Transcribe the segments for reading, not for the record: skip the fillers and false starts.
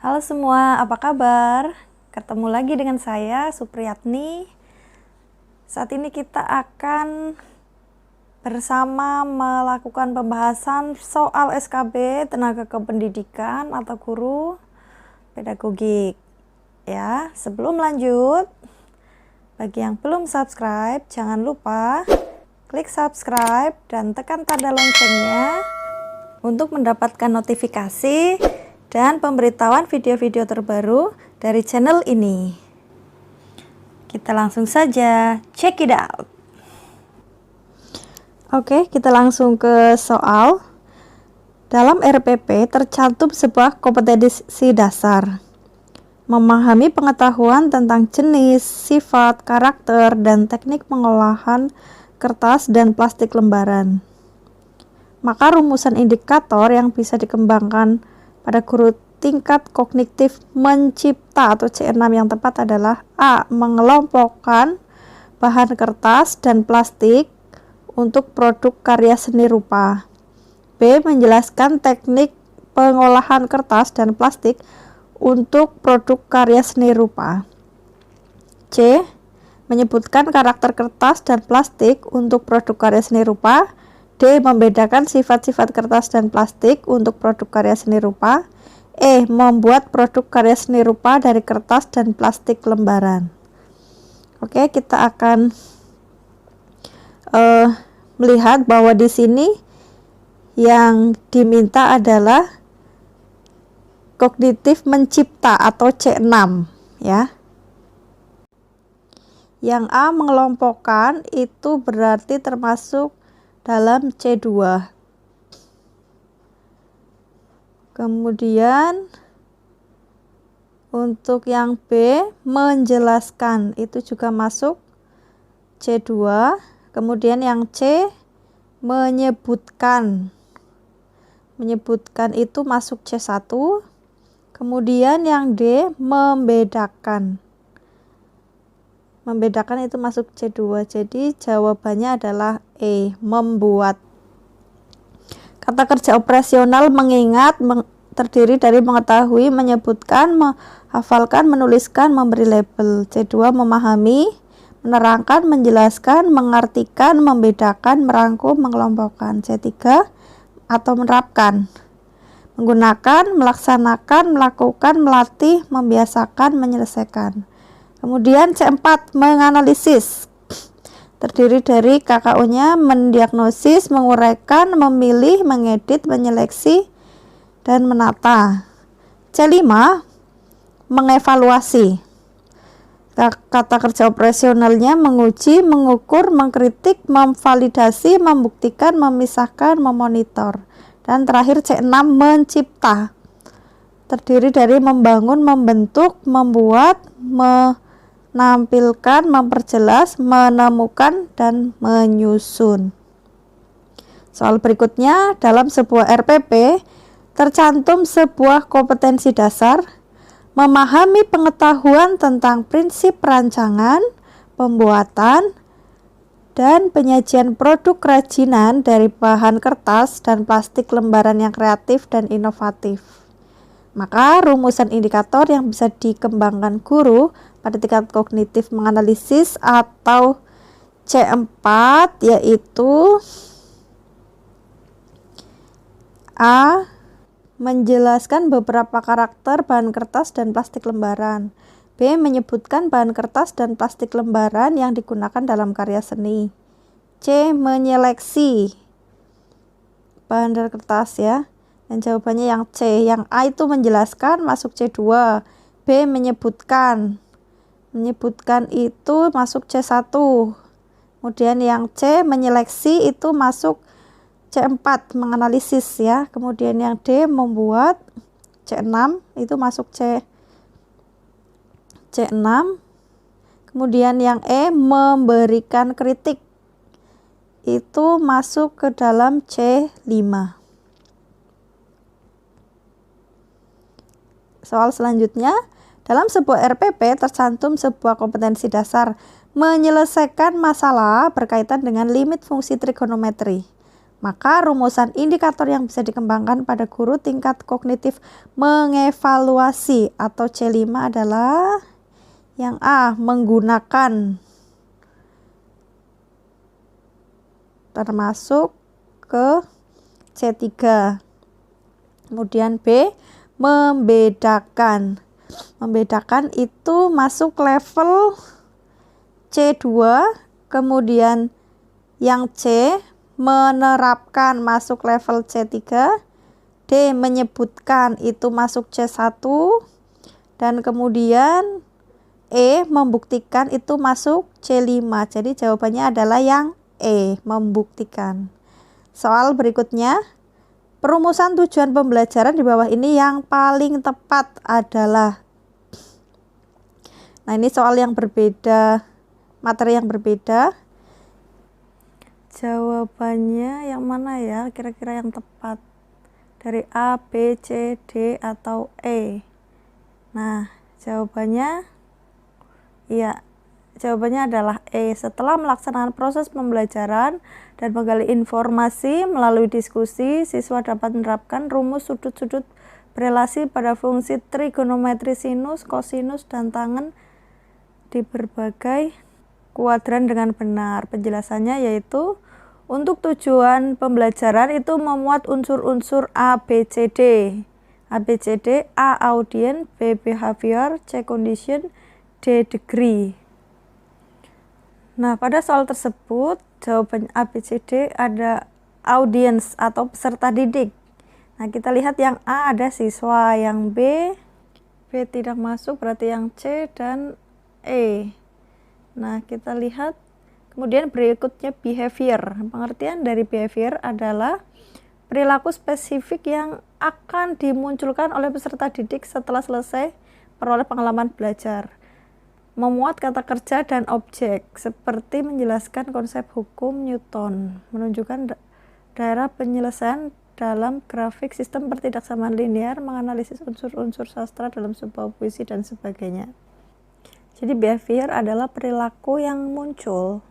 Halo semua, apa kabar? Ketemu lagi dengan saya, Supriyatni. Saat ini kita akan bersama melakukan pembahasan soal SKB Tenaga Kependidikan atau Guru Pedagogik. Ya, sebelum lanjut, bagi yang belum subscribe, jangan lupa klik subscribe dan tekan tanda loncengnya untuk mendapatkan notifikasi dan pemberitahuan video-video terbaru dari channel ini. Kita langsung saja check it out. Oke, kita langsung ke soal. Dalam RPP tercantum sebuah kompetensi dasar. Memahami pengetahuan tentang jenis, sifat, karakter, dan teknik pengolahan kertas dan plastik lembaran. Maka rumusan indikator yang bisa dikembangkan pada guru tingkat kognitif mencipta atau C6 yang tepat adalah A. Mengelompokkan bahan kertas dan plastik untuk produk karya seni rupa. B. Menjelaskan teknik pengolahan kertas dan plastik untuk produk karya seni rupa. C. Menyebutkan karakter kertas dan plastik untuk produk karya seni rupa. D. Membedakan sifat-sifat kertas dan plastik untuk produk karya seni rupa. E. Membuat produk karya seni rupa dari kertas dan plastik lembaran. Oke, kita akan melihat bahwa di sini yang diminta adalah kognitif mencipta atau C6 ya. Yang A mengelompokkan itu berarti termasuk dalam C2. Kemudian untuk yang B menjelaskan itu juga masuk C2. Kemudian yang C menyebutkan itu masuk C1. Kemudian yang D membedakan itu masuk C2. Jadi jawabannya adalah E, membuat. Kata kerja operasional mengingat terdiri dari mengetahui, menyebutkan, menghafalkan, menuliskan, memberi label. C2 memahami, menerangkan, menjelaskan, mengartikan, membedakan, merangkum, mengelompokkan. C3 atau menerapkan, menggunakan, melaksanakan, melakukan, melatih, membiasakan, menyelesaikan. Kemudian C4 menganalisis, terdiri dari KKU-nya mendiagnosis, menguraikan, memilih, mengedit, menyeleksi, dan menata. C5 mengevaluasi, kata kerja operasionalnya menguji, mengukur, mengkritik, memvalidasi, membuktikan, memisahkan, memonitor. Dan terakhir C6 mencipta, terdiri dari membangun, membentuk, membuat, menampilkan, memperjelas, menemukan, dan menyusun. Soal berikutnya, dalam sebuah RPP tercantum sebuah kompetensi dasar, memahami pengetahuan tentang prinsip perancangan, pembuatan, dan penyajian produk kerajinan dari bahan kertas dan plastik lembaran yang kreatif dan inovatif. Maka rumusan indikator yang bisa dikembangkan guru pada tingkat kognitif menganalisis atau C4 yaitu A. Menjelaskan beberapa karakter bahan kertas dan plastik lembaran. B. Menyebutkan bahan kertas dan plastik lembaran yang digunakan dalam karya seni. C. Menyeleksi bahan dari kertas ya. Dan jawabannya yang C. Yang A itu menjelaskan masuk C2. B. Menyebutkan itu masuk C1. Kemudian yang C menyeleksi itu masuk C4 menganalisis ya. Kemudian yang D membuat, C6 itu masuk C6. Kemudian yang E memberikan kritik itu masuk ke dalam C5. Soal selanjutnya, dalam sebuah RPP tercantum sebuah kompetensi dasar menyelesaikan masalah berkaitan dengan limit fungsi trigonometri. Maka rumusan indikator yang bisa dikembangkan pada guru tingkat kognitif mengevaluasi atau C5 adalah yang A, menggunakan, termasuk ke C3. Kemudian B, membedakan. Membedakan itu masuk level C2. Kemudian yang C, menerapkan, masuk level C3. D, menyebutkan, itu masuk C1. Dan kemudian E, membuktikan, itu masuk C5. Jadi jawabannya adalah yang E, membuktikan. Soal berikutnya, perumusan tujuan pembelajaran di bawah ini yang paling tepat adalah. Nah, ini soal yang berbeda, materi yang berbeda. Jawabannya yang mana ya? Kira-kira yang tepat dari A, B, C, D, atau E? Nah, jawabannya adalah E. Setelah melaksanakan proses pembelajaran dan menggali informasi melalui diskusi, siswa dapat menerapkan rumus sudut-sudut berelasi pada fungsi trigonometri sinus, kosinus, dan tangen di berbagai kuadran dengan benar. Penjelasannya yaitu untuk tujuan pembelajaran itu memuat unsur-unsur A, B, C, D. A, B, C, D, A, audience, B, behavior, C, condition, D, degree. Nah, pada soal tersebut, jawaban A, B, C, D ada audience atau peserta didik. Nah, kita lihat yang A ada siswa, yang B tidak masuk, berarti yang C dan E. Nah, kita lihat kemudian berikutnya behavior. Pengertian dari behavior adalah perilaku spesifik yang akan dimunculkan oleh peserta didik setelah selesai peroleh pengalaman belajar. Memuat kata kerja dan objek, seperti menjelaskan konsep hukum Newton, menunjukkan daerah penyelesaian dalam grafik sistem pertidaksamaan linear, menganalisis unsur-unsur sastra dalam sebuah puisi, dan sebagainya. Jadi behavior adalah perilaku yang muncul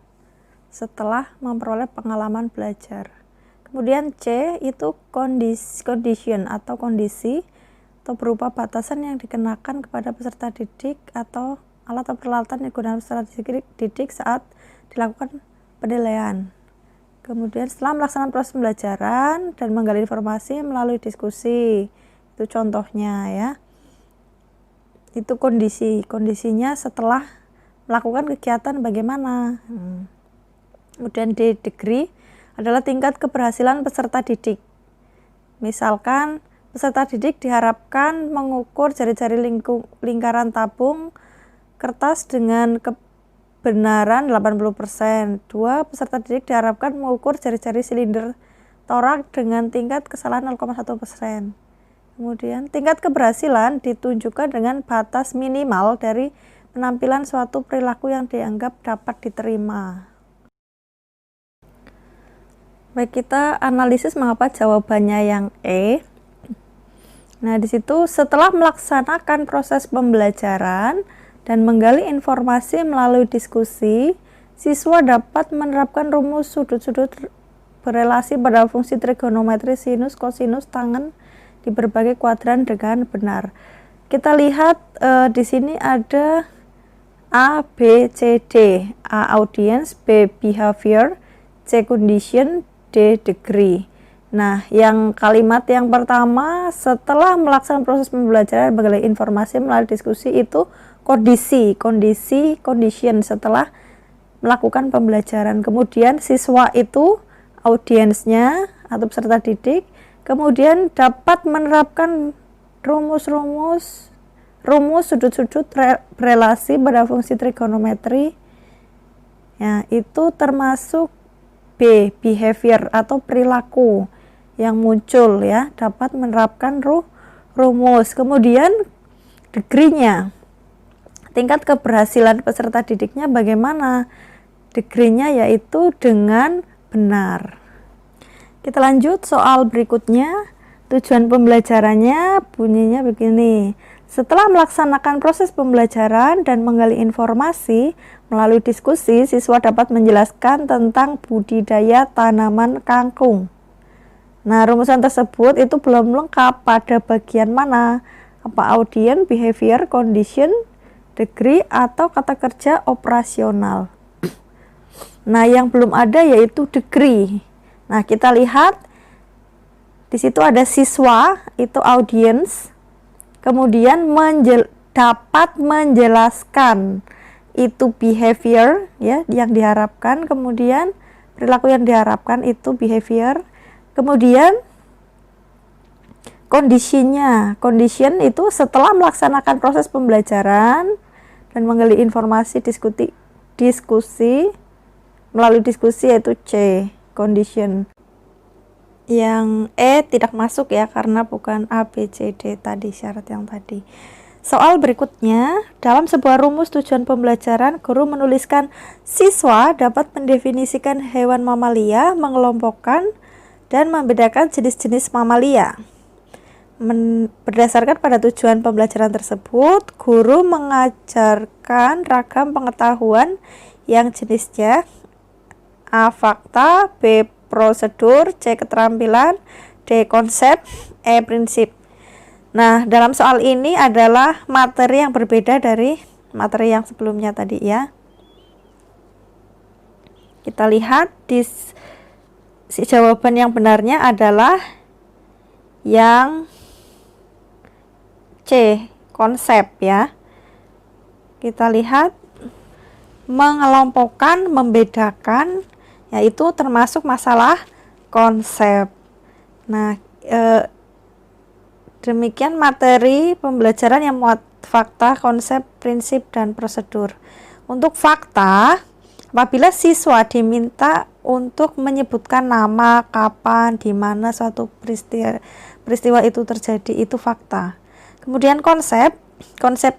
setelah memperoleh pengalaman belajar. Kemudian C itu condition atau kondisi, atau berupa batasan yang dikenakan kepada peserta didik atau alat atau peralatan yang digunakan peserta didik saat dilakukan penilaian. Kemudian setelah melaksanakan proses pembelajaran dan menggali informasi melalui diskusi, itu contohnya ya. Itu kondisinya setelah melakukan kegiatan bagaimana. Kemudian D, degree adalah tingkat keberhasilan peserta didik. Misalkan peserta didik diharapkan mengukur jari-jari lingkaran tabung kertas dengan kebenaran 80%. 2, peserta didik diharapkan mengukur jari-jari silinder torak dengan tingkat kesalahan 0,1%. Kemudian tingkat keberhasilan ditunjukkan dengan batas minimal dari penampilan suatu perilaku yang dianggap dapat diterima. Baik, kita analisis mengapa jawabannya yang E. Nah, di situ setelah melaksanakan proses pembelajaran dan menggali informasi melalui diskusi, siswa dapat menerapkan rumus sudut-sudut berelasi pada fungsi trigonometri sinus, kosinus, tangen di berbagai kuadran dengan benar. Kita lihat di sini ada A, B, C, D. A, audience, B, behavior, C, condition, D, degree. Nah, yang kalimat yang pertama, setelah melaksanakan proses pembelajaran menggali informasi melalui diskusi, itu condition setelah melakukan pembelajaran. Kemudian siswa itu audiensnya atau peserta didik, kemudian dapat menerapkan rumus sudut-sudut relasi pada fungsi trigonometri. Ya, itu termasuk B, behavior atau perilaku yang muncul ya, dapat menerapkan rumus. Kemudian degree-nya, tingkat keberhasilan peserta didiknya bagaimana? Degree-nya yaitu dengan benar. Kita lanjut soal berikutnya. Tujuan pembelajarannya bunyinya begini. Setelah melaksanakan proses pembelajaran dan menggali informasi melalui diskusi, siswa dapat menjelaskan tentang budidaya tanaman kangkung. Nah, rumusan tersebut itu belum lengkap pada bagian mana, apa audience, behavior, condition, degree, atau kata kerja operasional. Nah, yang belum ada yaitu degree. Nah, kita lihat di situ ada siswa, itu audience, kemudian dapat menjelaskan, itu behavior ya yang diharapkan, kemudian perilaku yang diharapkan itu behavior, kemudian kondisinya, condition itu setelah melaksanakan proses pembelajaran dan menggali informasi, diskusi melalui diskusi, yaitu C, condition. Yang E tidak masuk ya karena bukan A, B, C, D tadi, syarat yang tadi. Soal berikutnya, dalam sebuah rumus tujuan pembelajaran, guru menuliskan siswa dapat mendefinisikan hewan mamalia, mengelompokkan dan membedakan jenis-jenis mamalia. Berdasarkan pada tujuan pembelajaran tersebut, guru mengajarkan ragam pengetahuan yang jenisnya A. Fakta, B. Prosedur, C. Keterampilan, D. Konsep, E. Prinsip. Nah, dalam soal ini adalah materi yang berbeda dari materi yang sebelumnya tadi ya. Kita lihat di jawaban yang benarnya adalah yang C, konsep ya. Kita lihat mengelompokkan, membedakan, yaitu termasuk masalah konsep. Nah, demikian materi pembelajaran yang muat fakta, konsep, prinsip, dan prosedur. Untuk fakta, apabila siswa diminta untuk menyebutkan nama, kapan, di mana suatu peristiwa itu terjadi, itu fakta. Kemudian konsep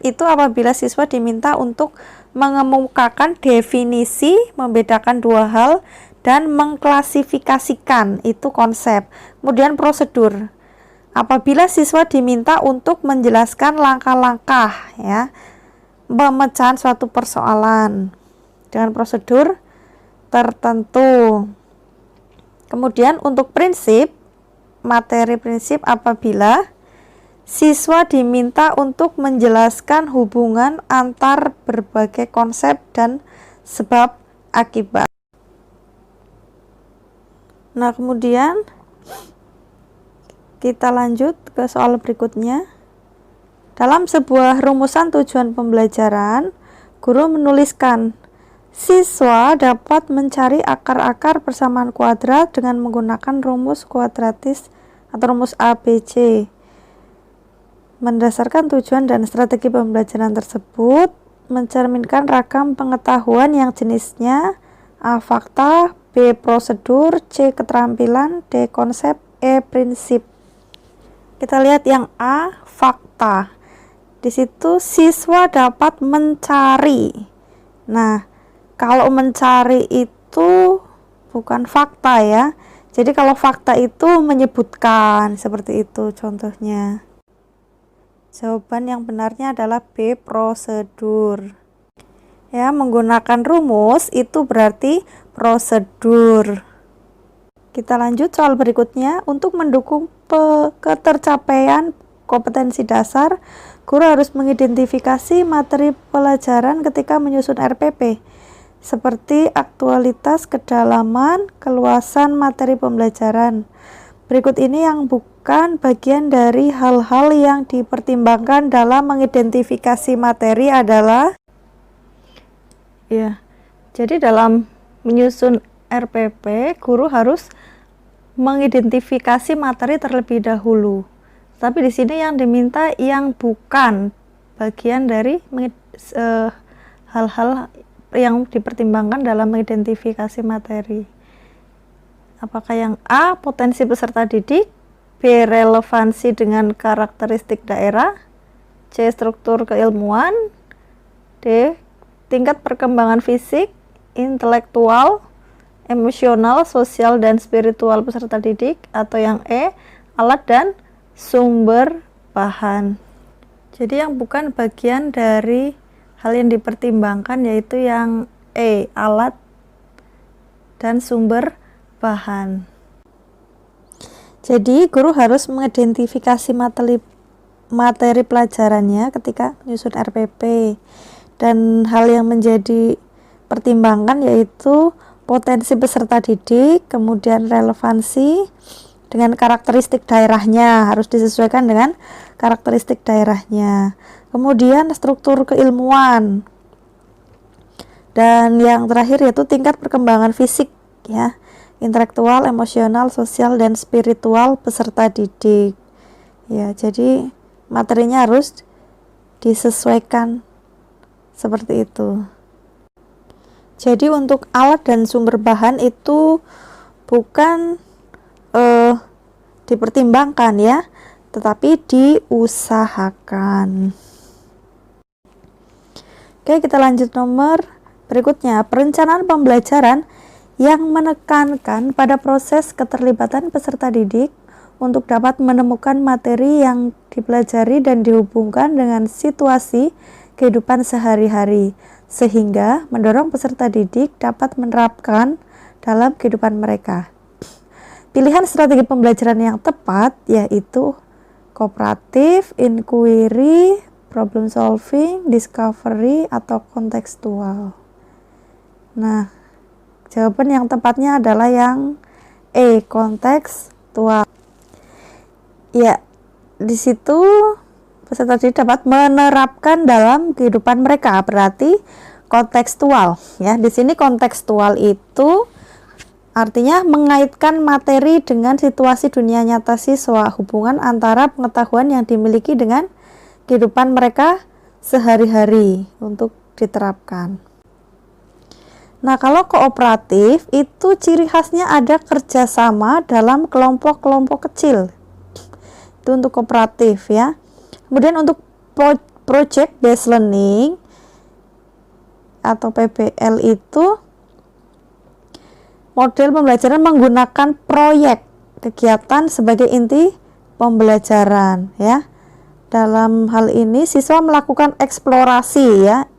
itu apabila siswa diminta untuk mengemukakan definisi, membedakan dua hal, dan mengklasifikasikan, itu konsep. Kemudian prosedur, apabila siswa diminta untuk menjelaskan langkah-langkah ya pemecahan suatu persoalan dengan prosedur tertentu. Kemudian untuk prinsip, materi prinsip apabila siswa diminta untuk menjelaskan hubungan antar berbagai konsep dan sebab akibat. Nah, kemudian kita lanjut ke soal berikutnya. Dalam sebuah rumusan tujuan pembelajaran, guru menuliskan siswa dapat mencari akar-akar persamaan kuadrat dengan menggunakan rumus kuadratis atau rumus ABC. Mendasarkan tujuan dan strategi pembelajaran tersebut, mencerminkan ragam pengetahuan yang jenisnya A. Fakta, B. Prosedur, C. Keterampilan, D. Konsep, E. Prinsip. Kita lihat yang A, fakta. Di situ siswa dapat mencari. Nah, kalau mencari itu bukan fakta ya. Jadi kalau fakta itu menyebutkan, seperti itu contohnya. Jawaban yang benarnya adalah B, prosedur. Ya, menggunakan rumus itu berarti prosedur. Kita lanjut soal berikutnya. Untuk mendukung ketercapaian kompetensi dasar, guru harus mengidentifikasi materi pelajaran ketika menyusun RPP, seperti aktualitas, kedalaman, keluasan materi pembelajaran. Berikut ini yang bukan bagian dari hal-hal yang dipertimbangkan dalam mengidentifikasi materi adalah ya. Jadi dalam menyusun RPP, guru harus mengidentifikasi materi terlebih dahulu. Tapi di sini yang diminta yang bukan bagian dari hal-hal yang dipertimbangkan dalam mengidentifikasi materi. Apakah yang A, potensi peserta didik, B, relevansi dengan karakteristik daerah, C, struktur keilmuan, D, tingkat perkembangan fisik, intelektual, emosional, sosial, dan spiritual peserta didik, atau yang E, alat dan sumber bahan. Jadi yang bukan bagian dari hal yang dipertimbangkan yaitu yang E, alat dan sumber bahan. Jadi guru harus mengidentifikasi materi pelajarannya ketika menyusun RPP, dan hal yang menjadi pertimbangan yaitu potensi peserta didik, kemudian relevansi dengan karakteristik daerahnya, harus disesuaikan dengan karakteristik daerahnya, kemudian struktur keilmuan, dan yang terakhir yaitu tingkat perkembangan fisik ya, intelektual, emosional, sosial, dan spiritual peserta didik ya. Jadi materinya harus disesuaikan seperti itu. Jadi untuk alat dan sumber bahan itu bukan dipertimbangkan ya, tetapi diusahakan. Oke, kita lanjut nomor berikutnya. Perencanaan pembelajaran yang menekankan pada proses keterlibatan peserta didik untuk dapat menemukan materi yang dipelajari dan dihubungkan dengan situasi kehidupan sehari-hari, sehingga mendorong peserta didik dapat menerapkan dalam kehidupan mereka. Pilihan strategi pembelajaran yang tepat yaitu kooperatif, inquiry, problem solving, discovery, atau kontekstual. Nah, jawaban yang tepatnya adalah yang E, kontekstual. Ya, di situ peserta didik dapat menerapkan dalam kehidupan mereka, berarti kontekstual ya. Di sini kontekstual itu artinya mengaitkan materi dengan situasi dunia nyata siswa, hubungan antara pengetahuan yang dimiliki dengan kehidupan mereka sehari-hari untuk diterapkan. Nah, kalau kooperatif itu ciri khasnya ada kerjasama dalam kelompok-kelompok kecil. Itu untuk kooperatif ya. Kemudian untuk project based learning atau PBL itu model pembelajaran menggunakan proyek kegiatan sebagai inti pembelajaran ya. Dalam hal ini siswa melakukan eksplorasi ya,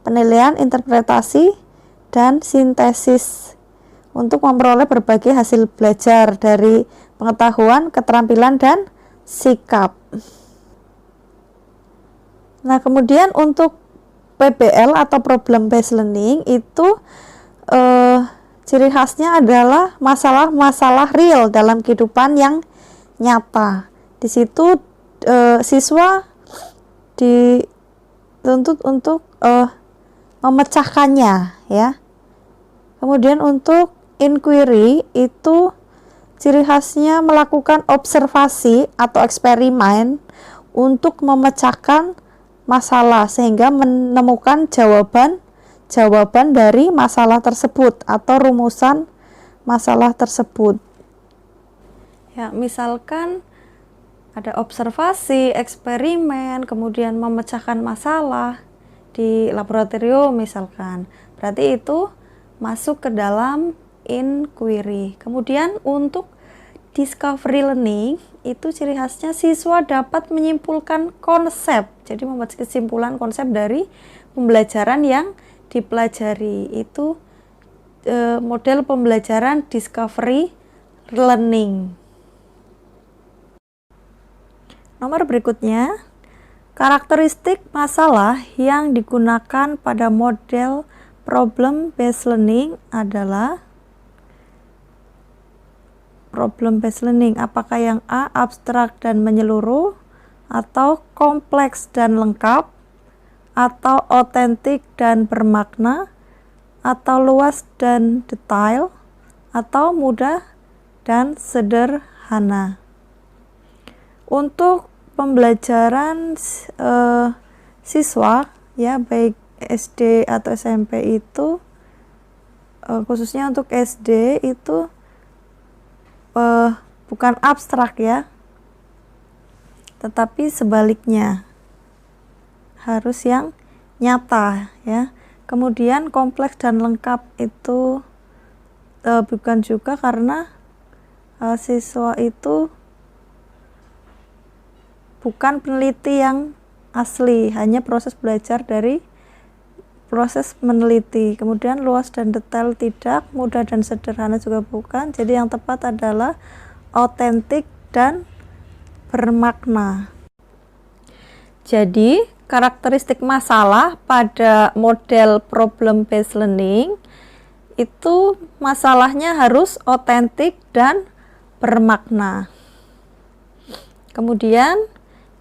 penilaian, interpretasi, dan sintesis untuk memperoleh berbagai hasil belajar dari pengetahuan, keterampilan, dan sikap. Nah, kemudian untuk PBL atau problem based learning itu ciri khasnya adalah masalah-masalah real dalam kehidupan yang nyata. Di situ siswa dituntut untuk memecahkannya ya. Kemudian untuk inquiry itu ciri khasnya melakukan observasi atau eksperimen untuk memecahkan masalah sehingga menemukan jawaban dari masalah tersebut atau rumusan masalah tersebut. Ya, misalkan ada observasi, eksperimen, kemudian memecahkan masalah di laboratorium misalkan. Berarti itu masuk ke dalam inquiry. Kemudian untuk discovery learning itu ciri khasnya siswa dapat menyimpulkan konsep. Jadi membuat kesimpulan konsep dari pembelajaran yang dipelajari. Itu model pembelajaran discovery learning. Nomor berikutnya, karakteristik masalah yang digunakan pada model problem based learning adalah problem based learning. Apakah yang A, abstrak dan menyeluruh, atau kompleks dan lengkap, atau otentik dan bermakna, atau luas dan detail, atau mudah dan sederhana. Untuk pembelajaran siswa ya, baik SD atau SMP itu khususnya untuk SD itu bukan abstrak ya, tetapi sebaliknya harus yang nyata ya. Kemudian kompleks dan lengkap itu bukan juga, karena siswa itu bukan peneliti yang asli, hanya proses belajar dari proses meneliti. Kemudian luas dan detail tidak, mudah dan sederhana juga bukan. Jadi yang tepat adalah otentik dan bermakna. Jadi, karakteristik masalah pada model problem based learning itu masalahnya harus otentik dan bermakna. Kemudian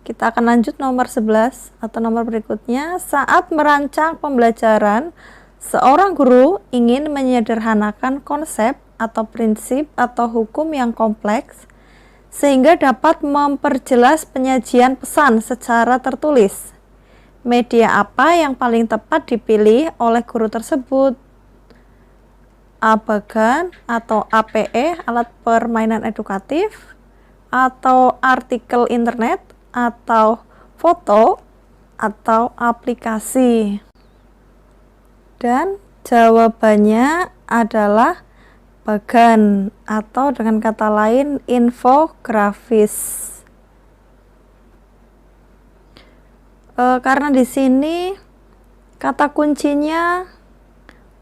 kita akan lanjut nomor 11 atau nomor berikutnya. Saat merancang pembelajaran, seorang guru ingin menyederhanakan konsep atau prinsip atau hukum yang kompleks sehingga dapat memperjelas penyajian pesan secara tertulis. Media apa yang paling tepat dipilih oleh guru tersebut? Abagan atau APE, alat permainan edukatif, atau artikel internet, atau foto, atau aplikasi. Dan jawabannya adalah bagan atau dengan kata lain infografis. Karena di sini kata kuncinya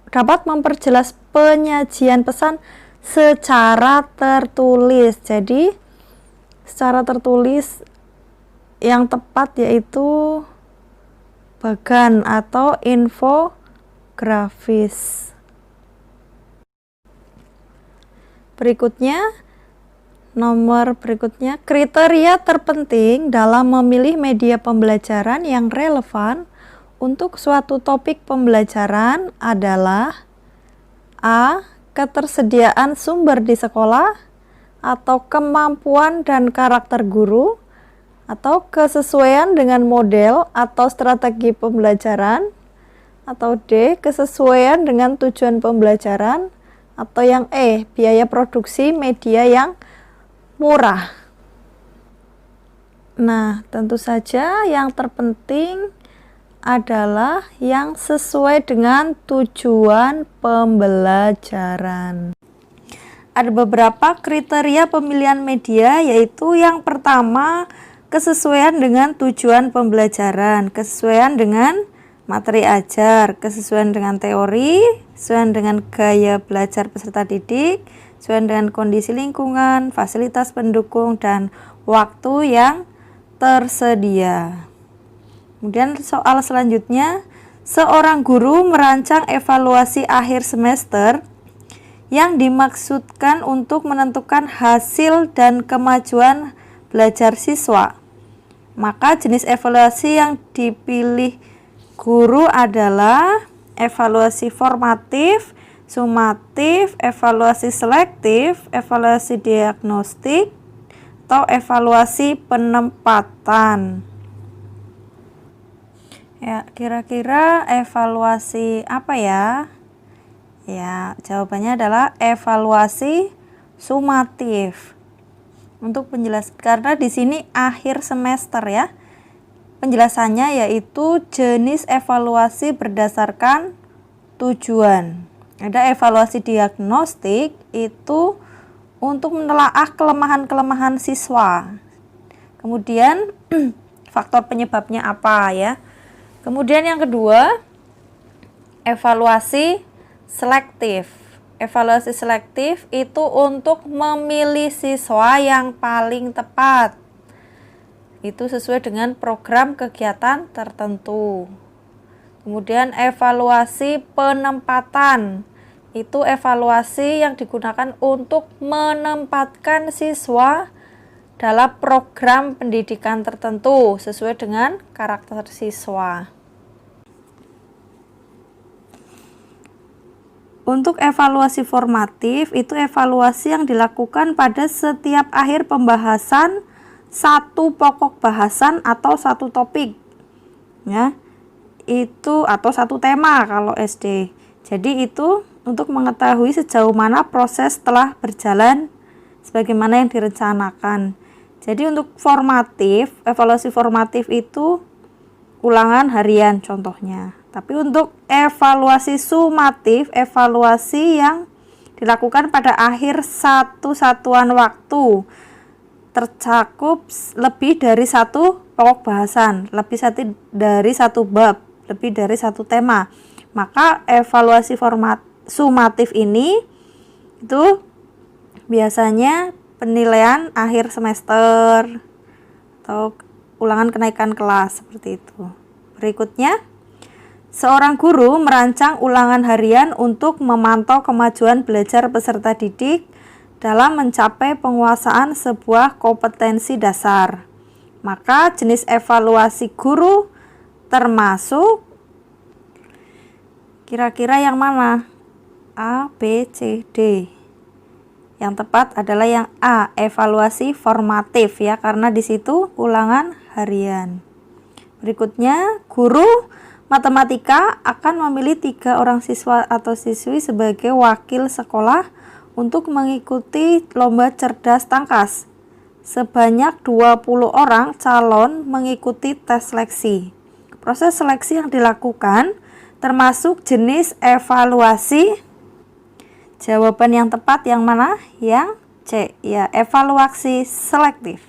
dapat memperjelas penyajian pesan secara tertulis. Jadi secara tertulis yang tepat yaitu bagan atau infografis. Berikutnya, nomor berikutnya, kriteria terpenting dalam memilih media pembelajaran yang relevan untuk suatu topik pembelajaran adalah A. Ketersediaan sumber di sekolah, atau kemampuan dan karakter guru, atau kesesuaian dengan model atau strategi pembelajaran, atau D. Kesesuaian dengan tujuan pembelajaran, atau yang E. Biaya produksi media yang murah. Nah, tentu saja yang terpenting adalah yang sesuai dengan tujuan pembelajaran. Ada beberapa kriteria pemilihan media, yaitu yang pertama, kesesuaian dengan tujuan pembelajaran, kesesuaian dengan materi ajar, kesesuaian dengan teori, kesesuaian dengan gaya belajar peserta didik, sesuai dengan kondisi lingkungan, fasilitas pendukung, dan waktu yang tersedia. Kemudian soal selanjutnya, seorang guru merancang evaluasi akhir semester yang dimaksudkan untuk menentukan hasil dan kemajuan belajar siswa. Maka jenis evaluasi yang dipilih guru adalah evaluasi formatif, sumatif, evaluasi selektif, evaluasi diagnostik, atau evaluasi penempatan. Ya, kira-kira evaluasi apa ya? Ya, jawabannya adalah evaluasi sumatif. Untuk penjelasan, karena di sini akhir semester ya. Penjelasannya yaitu jenis evaluasi berdasarkan tujuan. Ada evaluasi diagnostik itu untuk menelaah kelemahan-kelemahan siswa. Kemudian faktor penyebabnya apa ya? Kemudian yang kedua, evaluasi selektif. Evaluasi selektif itu untuk memilih siswa yang paling tepat. Itu sesuai dengan program kegiatan tertentu. Kemudian evaluasi penempatan. Itu evaluasi yang digunakan untuk menempatkan siswa dalam program pendidikan tertentu sesuai dengan karakter siswa. Untuk evaluasi formatif, itu evaluasi yang dilakukan pada setiap akhir pembahasan satu pokok bahasan atau satu topik. Ya. Itu atau satu tema kalau SD. Jadi itu untuk mengetahui sejauh mana proses telah berjalan sebagaimana yang direncanakan. Jadi untuk formatif, evaluasi formatif itu ulangan harian contohnya. Tapi untuk evaluasi sumatif, evaluasi yang dilakukan pada akhir satu satuan waktu, tercakup lebih dari satu pokok bahasan, lebih dari satu bab, lebih dari satu tema. Maka evaluasi format sumatif ini itu biasanya penilaian akhir semester atau ulangan kenaikan kelas seperti itu. Berikutnya, seorang guru merancang ulangan harian untuk memantau kemajuan belajar peserta didik dalam mencapai penguasaan sebuah kompetensi dasar. Maka jenis evaluasi guru termasuk kira-kira yang mana? A, B, C, D. Yang tepat adalah yang A, evaluasi formatif ya, karena di situ ulangan harian. Berikutnya, guru matematika akan memilih 3 orang siswa atau siswi sebagai wakil sekolah untuk mengikuti lomba cerdas tangkas. Sebanyak 20 orang calon mengikuti tes seleksi. Proses seleksi yang dilakukan termasuk jenis evaluasi. Jawaban yang tepat yang mana? Yang C, ya, evaluasi selektif.